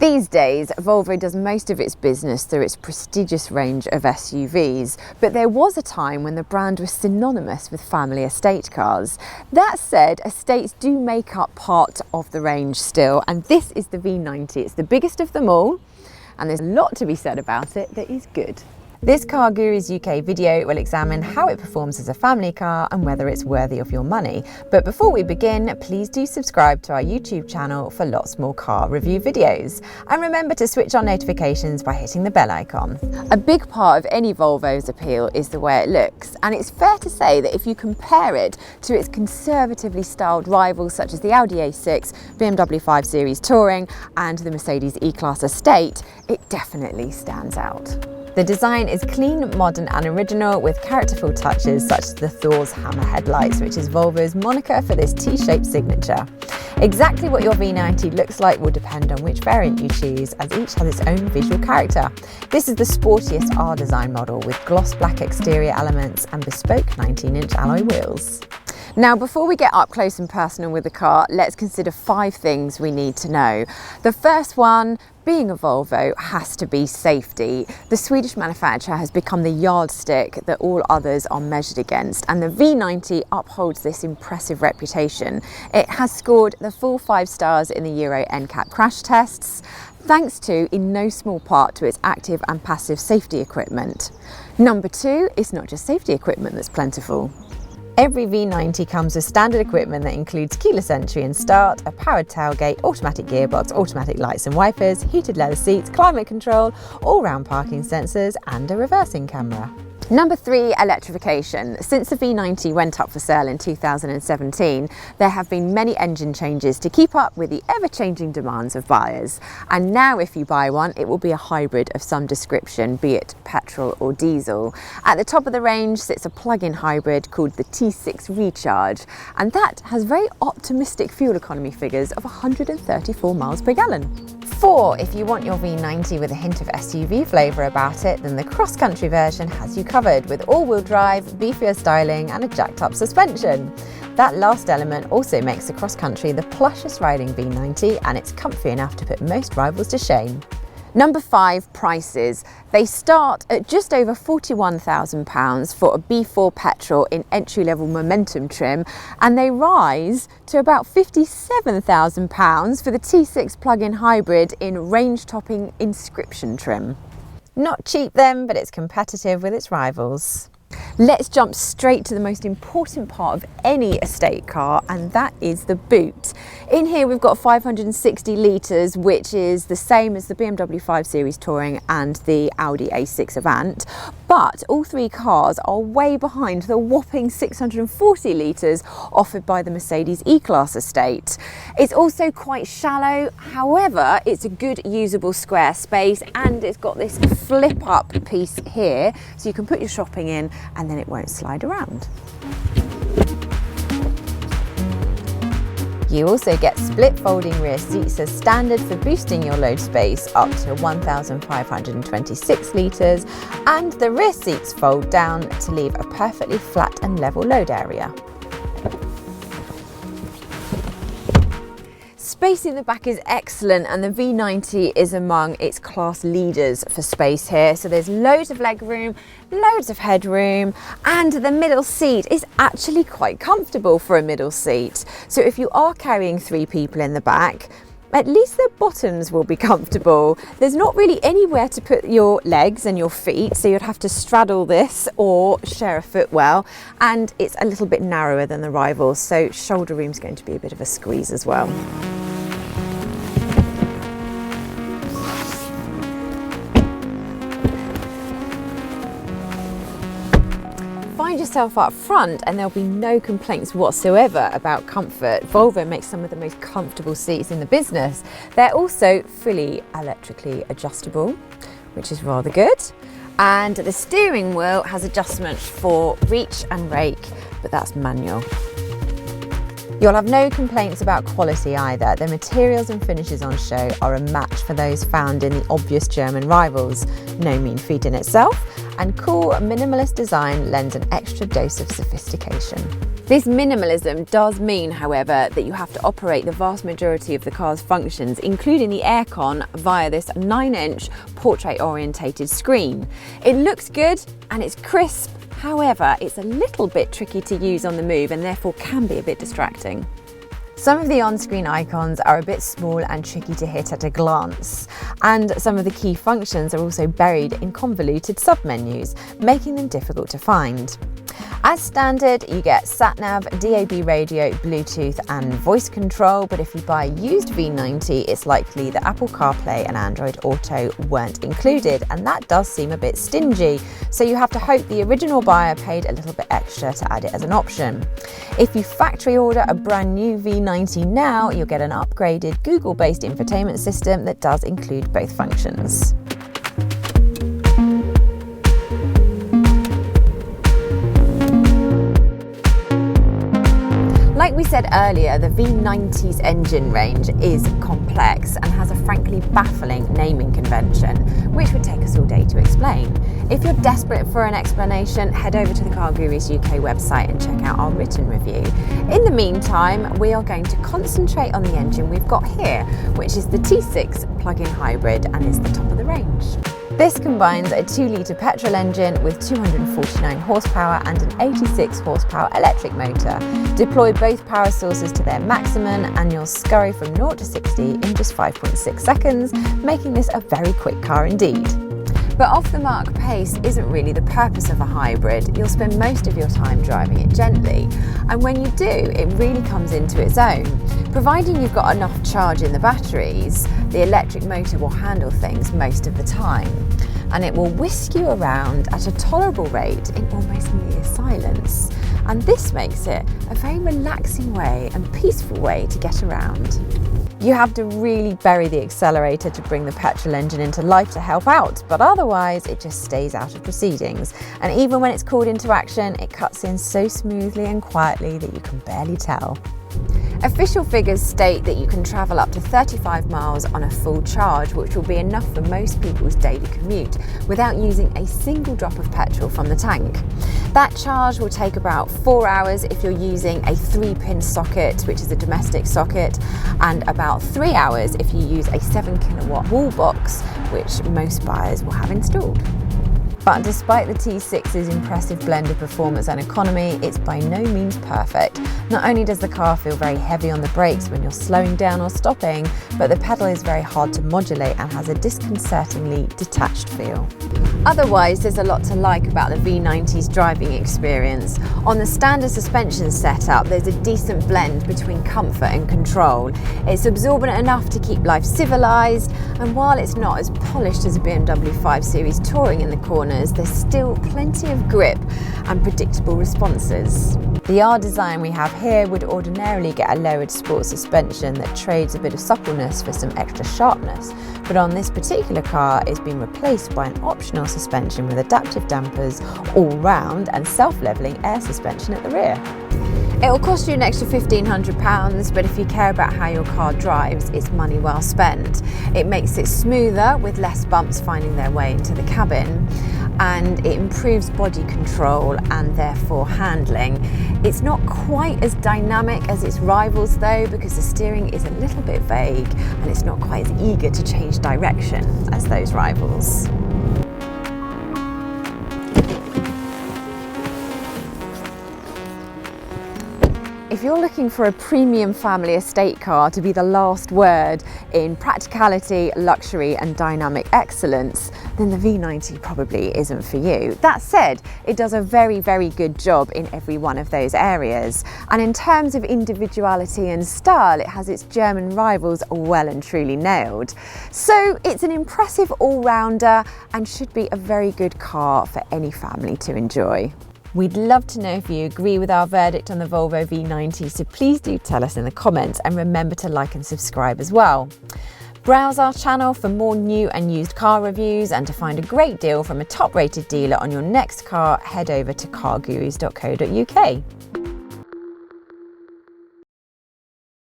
These days, Volvo does most of its business through its prestigious range of SUVs, but there was a time when the brand was synonymous with family estate cars. That said, estates do make up part of the range still, and this is the V90. It's the biggest of them all, and there's a lot to be said about it that is good. This Car Guru's UK video will examine how it performs as a family car and whether it's worthy of your money. But before we begin, please do subscribe to our YouTube channel for lots more car review videos. And remember to switch on notifications by hitting the bell icon. A big part of any Volvo's appeal is the way it looks. And it's fair to say that if you compare it to its conservatively styled rivals such as the Audi A6, BMW 5 Series Touring and the Mercedes E-Class Estate, it definitely stands out. The design is clean, modern and original with characterful touches such as the Thor's hammer headlights, which is Volvo's moniker for this T-shaped signature. Exactly what your V90 looks like will depend on which variant you choose, as each has its own visual character. This is the sportiest R Design model with gloss black exterior elements and bespoke 19-inch alloy wheels. Now, before we get up close and personal with the car, let's consider 5 things we need to know. The first one, being a Volvo, has to be safety. The Swedish manufacturer has become the yardstick that all others are measured against, and the V90 upholds this impressive reputation. It has scored the full 5 stars in the Euro NCAP crash tests, thanks to, in no small part, to its active and passive safety equipment. Number 2, it's not just safety equipment that's plentiful. Every V90 comes with standard equipment that includes keyless entry and start, a powered tailgate, automatic gearbox, automatic lights and wipers, heated leather seats, climate control, all-round parking sensors and a reversing camera. Number 3, electrification. Since the V90 went up for sale in 2017, there have been many engine changes to keep up with the ever-changing demands of buyers. And now if you buy one, it will be a hybrid of some description, be it petrol or diesel. At the top of the range sits a plug-in hybrid called the T6 Recharge, and that has very optimistic fuel economy figures of 134 miles per gallon. 4, if you want your V90 with a hint of SUV flavour about it, then the cross-country version has you covered with all-wheel drive, beefier styling and a jacked-up suspension. That last element also makes the cross-country the plushest riding V90, and it's comfy enough to put most rivals to shame. Number 5, prices. They start at just over £41,000 for a B4 petrol in entry-level Momentum trim, and they rise to about £57,000 for the T6 plug-in hybrid in range-topping Inscription trim. Not cheap then, but it's competitive with its rivals. Let's jump straight to the most important part of any estate car, and that is the boot. In here we've got 560 litres, which is the same as the BMW 5 Series Touring and the Audi A6 Avant, but all 3 cars are way behind the whopping 640 litres offered by the Mercedes E-Class Estate. It's also quite shallow, however it's a good usable square space, and it's got this flip up piece here so you can put your shopping in and then it won't slide around. You also get split folding rear seats as standard for boosting your load space up to 1,526 litres, and the rear seats fold down to leave a perfectly flat and level load area. Space in the back is excellent, and the V90 is among its class leaders for space here. So there's loads of leg room, loads of headroom, and the middle seat is actually quite comfortable for a middle seat. So if you are carrying 3 people in the back, at least their bottoms will be comfortable. There's not really anywhere to put your legs and your feet, so you'd have to straddle this or share a footwell, and it's a little bit narrower than the rivals, so shoulder room's going to be a bit of a squeeze as well. Find yourself up front and there'll be no complaints whatsoever about comfort. Volvo makes some of the most comfortable seats in the business. They're also fully electrically adjustable, which is rather good. And the steering wheel has adjustments for reach and rake, but that's manual. You'll have no complaints about quality either. The materials and finishes on show are a match for those found in the obvious German rivals. No mean feat in itself, and cool minimalist design lends an extra dose of sophistication. This minimalism does mean, however, that you have to operate the vast majority of the car's functions, including the aircon, via this 9-inch portrait-orientated screen. It looks good and it's crisp, however, it's a little bit tricky to use on the move and therefore can be a bit distracting. Some of the on-screen icons are a bit small and tricky to hit at a glance, and some of the key functions are also buried in convoluted submenus, making them difficult to find. As standard, you get sat-nav, DAB radio, Bluetooth and voice control, but if you buy a used V90, it's likely that Apple CarPlay and Android Auto weren't included, and that does seem a bit stingy, so you have to hope the original buyer paid a little bit extra to add it as an option. If you factory order a brand new V90 now, you'll get an upgraded Google-based infotainment system that does include both functions. Like we said earlier, the V90's engine range is complex and has a frankly baffling naming convention, which would take us all day to explain. If you're desperate for an explanation, head over to the Car Guru's UK website and check out our written review. In the meantime, we are going to concentrate on the engine we've got here, which is the T6 plug-in hybrid and is the top of the range. This combines a 2-litre petrol engine with 249 horsepower and an 86 horsepower electric motor. Deploy both power sources to their maximum and you'll scurry from 0 to 60 in just 5.6 seconds, making this a very quick car indeed. But off-the-mark pace isn't really the purpose of a hybrid. You'll spend most of your time driving it gently, and when you do, it really comes into its own. Providing you've got enough charge in the batteries, the electric motor will handle things most of the time, and it will whisk you around at a tolerable rate in almost near silence. And this makes it a very relaxing way and peaceful way to get around. You have to really bury the accelerator to bring the petrol engine into life to help out, but otherwise it just stays out of proceedings. And even when it's called into action, it cuts in so smoothly and quietly that you can barely tell. Official figures state that you can travel up to 35 miles on a full charge, which will be enough for most people's daily commute without using a single drop of petrol from the tank. That charge will take about 4 hours if you're using a 3-pin socket, which is a domestic socket, and about 3 hours if you use a 7 kilowatt wall box, which most buyers will have installed. But despite the T6's impressive blend of performance and economy, it's by no means perfect. Not only does the car feel very heavy on the brakes when you're slowing down or stopping, but the pedal is very hard to modulate and has a disconcertingly detached feel. Otherwise, there's a lot to like about the V90's driving experience. On the standard suspension setup, there's a decent blend between comfort and control. It's absorbent enough to keep life civilised, and while it's not as polished as a BMW 5 Series Touring in the corners, there's still plenty of grip and predictable responses. The R Design we have here would ordinarily get a lowered sport suspension that trades a bit of suppleness for some extra sharpness, but on this particular car it's been replaced by an optional suspension with adaptive dampers all round and self-levelling air suspension at the rear. It will cost you an extra £1,500, but if you care about how your car drives, it's money well spent. It makes it smoother with less bumps finding their way into the cabin, and it improves body control and therefore handling. It's not quite as dynamic as its rivals though, because the steering is a little bit vague and it's not quite as eager to change direction as those rivals. If you're looking for a premium family estate car to be the last word in practicality, luxury and dynamic excellence, then the V90 probably isn't for you. That said, it does a very, very good job in every one of those areas. And in terms of individuality and style, it has its German rivals well and truly nailed. So it's an impressive all-rounder and should be a very good car for any family to enjoy. We'd love to know if you agree with our verdict on the Volvo V90, so please do tell us in the comments, and remember to like and subscribe as well. Browse our channel for more new and used car reviews, and to find a great deal from a top-rated dealer on your next car, head over to cargurus.co.uk.